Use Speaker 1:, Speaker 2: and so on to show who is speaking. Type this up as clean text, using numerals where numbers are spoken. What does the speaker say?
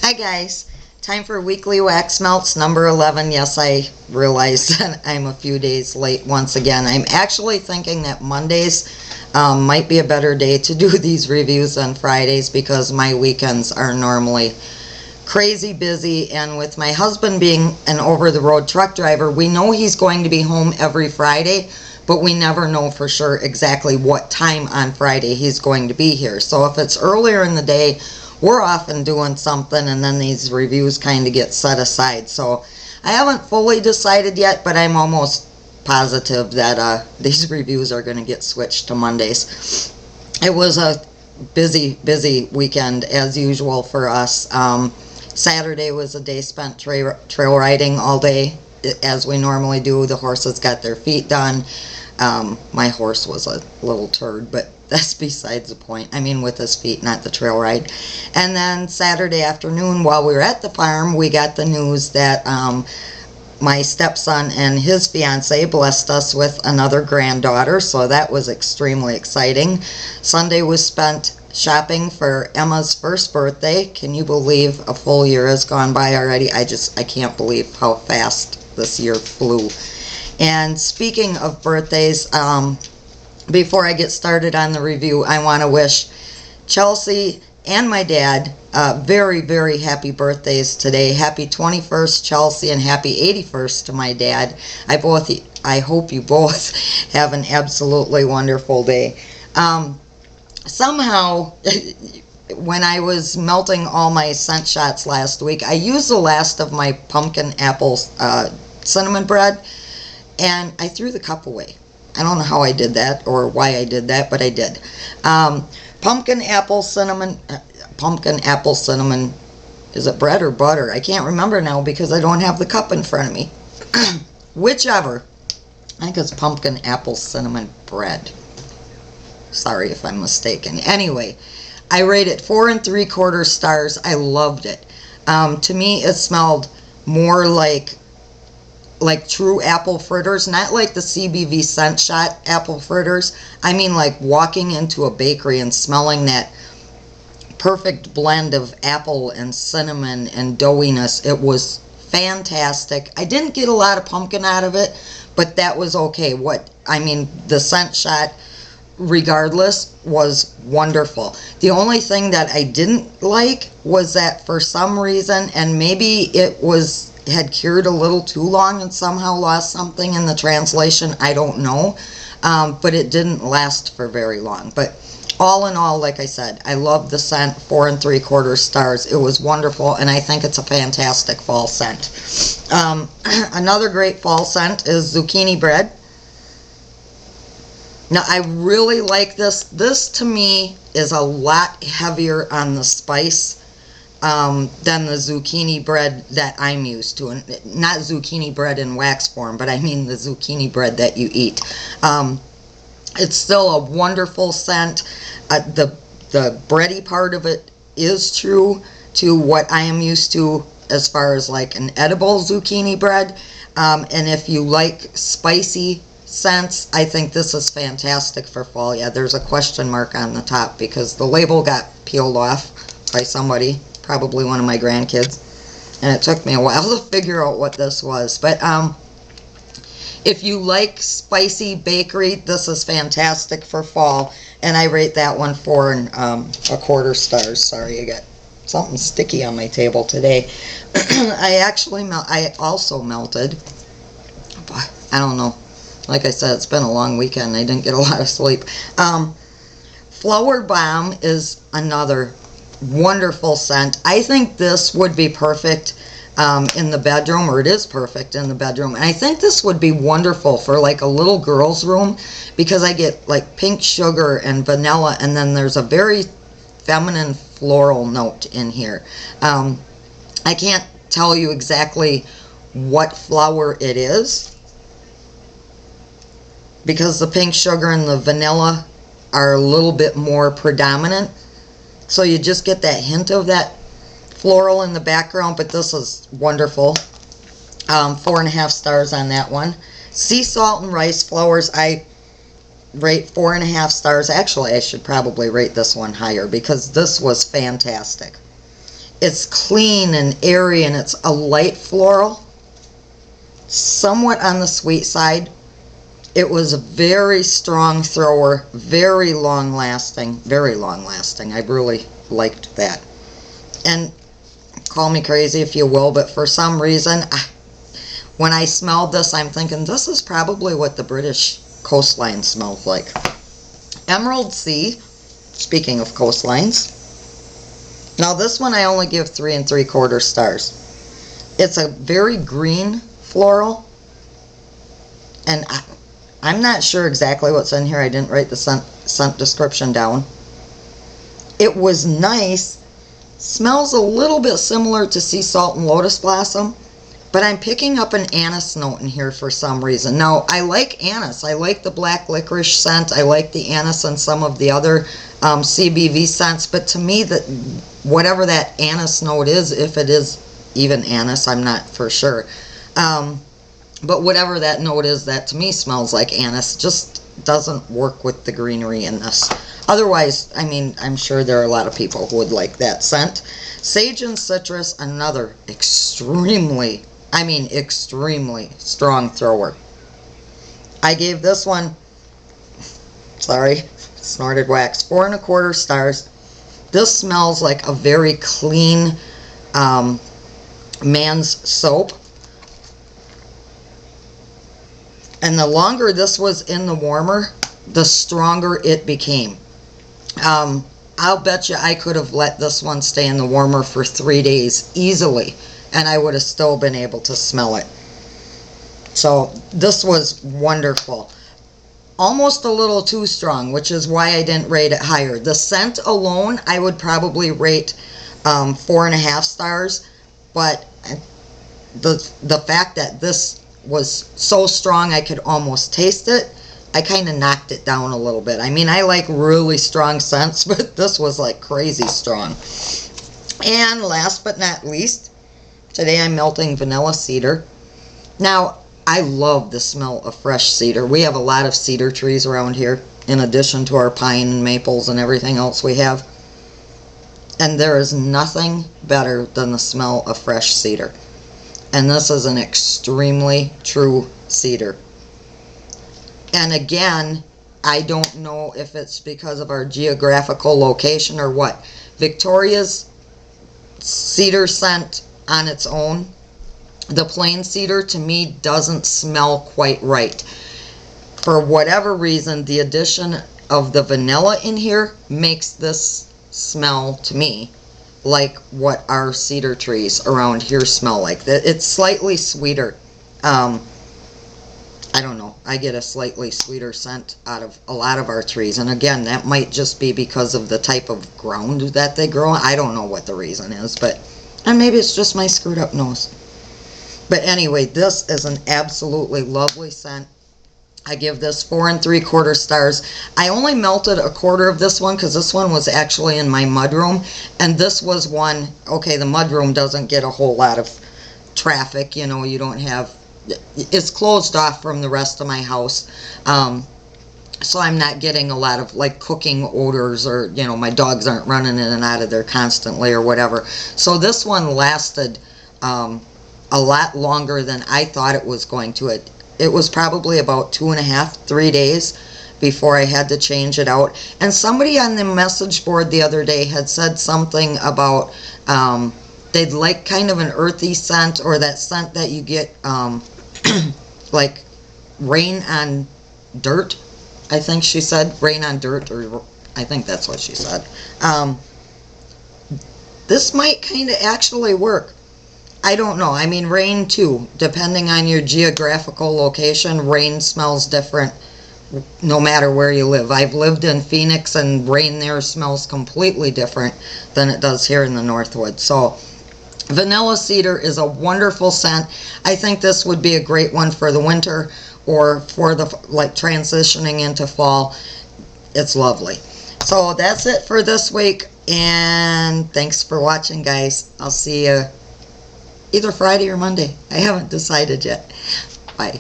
Speaker 1: Hi guys, time for weekly wax melts number 11. Yes, I realize that I'm a few days late once again. I'm actually thinking that Mondays might be a better day to do these reviews than Fridays because my weekends are normally crazy busy, and with my husband being an over-the-road truck driver, we know he's going to be home every Friday, but we never know for sure exactly what time on Friday he's going to be here. So if it's earlier in the day, we're often doing something, and then these reviews kind of get set aside. So I haven't fully decided yet, but I'm almost positive that these reviews are going to get switched to Mondays. It was a busy weekend as usual for us. Saturday was a day spent trail riding all day, as we normally do. The horses got their feet done. My horse was a little turd, but that's besides the point. I mean, with his feet, not the trail ride. And then Saturday afternoon, while we were at the farm, we got the news that my stepson and his fiance blessed us with another granddaughter, so that was extremely exciting. Sunday was spent shopping for Emma's first birthday. Can you believe a full year has gone by already? I can't believe how fast this year flew. And speaking of birthdays, before I get started on the review, I want to wish Chelsea and my dad very happy birthdays today. Happy 21st, Chelsea, and happy 81st to my dad. I hope you both have an absolutely wonderful day. Somehow, when I was melting all my scent shots last week, I used the last of my pumpkin apple cinnamon bread, and I threw the cup away. I don't know how I did that or why I did that, but I did. Pumpkin apple cinnamon, is it bread or butter? I can't remember now because I don't have the cup in front of me. Whichever. I think it's pumpkin apple cinnamon bread. Sorry if I'm mistaken. Anyway, I rated 4 3/4 stars. I loved it. To me, it smelled more like true apple fritters, not like the CBV scent shot apple fritters. I mean like walking into a bakery and smelling that perfect blend of apple and cinnamon and doughiness. It was fantastic. I didn't get a lot of pumpkin out of it, but that was okay. The scent shot, regardless, was wonderful. The only thing that I didn't like was that for some reason, and maybe it had cured a little too long and somehow lost something in the translation, I don't know, but it didn't last for very long. But all in all, like I said, I love the scent. 4 3/4 stars. It was wonderful, and I think it's a fantastic fall scent. Another great fall scent is Zucchini Bread. Now, I really like this. This, to me, is a lot heavier on the spice than the zucchini bread that I'm used to. And not zucchini bread in wax form, but I mean the zucchini bread that you eat. It's still a wonderful scent. The bready part of it is true to what I am used to as far as like an edible zucchini bread. And if you like spicy scents, I think this is fantastic for fall. Yeah, there's a question mark on the top because the label got peeled off by somebody, probably one of my grandkids, and it took me a while to figure out what this was. But if you like spicy bakery, this is fantastic for fall, and I rate that one 4 1/4 stars. Sorry, I got something sticky on my table today. I also melted, I don't know, like I said, it's been a long weekend. I didn't get a lot of sleep. Flower Bomb is another wonderful scent. I think this would be perfect in the bedroom, or it is perfect in the bedroom. And I think this would be wonderful for like a little girl's room because I get like pink sugar and vanilla, and then there's a very feminine floral note in here. I can't tell you exactly what flower it is because the pink sugar and the vanilla are a little bit more predominant. So you just get that hint of that floral in the background, but this is wonderful. 4 1/2 stars on that one. Sea salt and rice flowers, I rate 4 1/2 stars. Actually, I should probably rate this one higher because this was fantastic. It's clean and airy, and it's a light floral, somewhat on the sweet side. It was a very strong thrower, very long lasting, very long lasting. I really liked that. And call me crazy if you will, but for some reason, when I smelled this, I'm thinking this is probably what the British coastline smells like. Emerald Sea, speaking of coastlines. Now this one I only give 3 3/4 stars. It's a very green floral, and I'm not sure exactly what's in here. I didn't write the scent description down. It was nice. Smells a little bit similar to sea salt and lotus blossom, but I'm picking up an anise note in here for some reason. Now, I like anise. I like the black licorice scent. I like the anise and some of the other CBV scents, but to me, whatever that anise note is, if it is even anise, I'm not for sure. But whatever that note is, that to me smells like anise. Just doesn't work with the greenery in this. Otherwise, I mean, I'm sure there are a lot of people who would like that scent. Sage and citrus, another extremely strong thrower. I gave this one, sorry, snorted wax, 4 1/4 stars. This smells like a very clean man's soap. And the longer this was in the warmer, the stronger it became. I'll bet you I could have let this one stay in the warmer for 3 days easily, and I would have still been able to smell it. So this was wonderful. Almost a little too strong, which is why I didn't rate it higher. The scent alone, I would probably rate 4 1/2 stars, but the fact that this was so strong I could almost taste it, I kind of knocked it down a little bit. I mean, I like really strong scents, but this was like crazy strong. And last but not least, today I'm melting vanilla cedar. Now, I love the smell of fresh cedar. We have a lot of cedar trees around here, in addition to our pine and maples and everything else we have. And there is nothing better than the smell of fresh cedar. And this is an extremely true cedar. And again, I don't know if it's because of our geographical location or what. Victoria's cedar scent on its own, the plain cedar, to me doesn't smell quite right. For whatever reason, the addition of the vanilla in here makes this smell, to me, like what our cedar trees around here smell like. It's slightly sweeter. I don't know. I get a slightly sweeter scent out of a lot of our trees. And again, that might just be because of the type of ground that they grow on. I don't know what the reason is, and maybe it's just my screwed up nose. But anyway, this is an absolutely lovely scent. I give this 4 3/4 stars. I only melted a quarter of this one because this one was actually in my mudroom. And this was one, okay, the mudroom doesn't get a whole lot of traffic. You know, you don't have, it's closed off from the rest of my house. So I'm not getting a lot of like cooking odors, or, you know, my dogs aren't running in and out of there constantly or whatever. So this one lasted a lot longer than I thought it was going to. It was probably about 2 1/2, 3 days before I had to change it out. And somebody on the message board the other day had said something about they'd like kind of an earthy scent, or that scent that you get like rain on dirt, I think she said. Rain on dirt, or I think that's what she said. This might kind of actually work. I don't know. I mean, rain too. Depending on your geographical location, rain smells different no matter where you live. I've lived in Phoenix, and rain there smells completely different than it does here in the Northwood. So vanilla cedar is a wonderful scent. I think this would be a great one for the winter, or for the like transitioning into fall. It's lovely. So that's it for this week, and thanks for watching, guys. I'll see you either Friday or Monday. I haven't decided yet. Bye.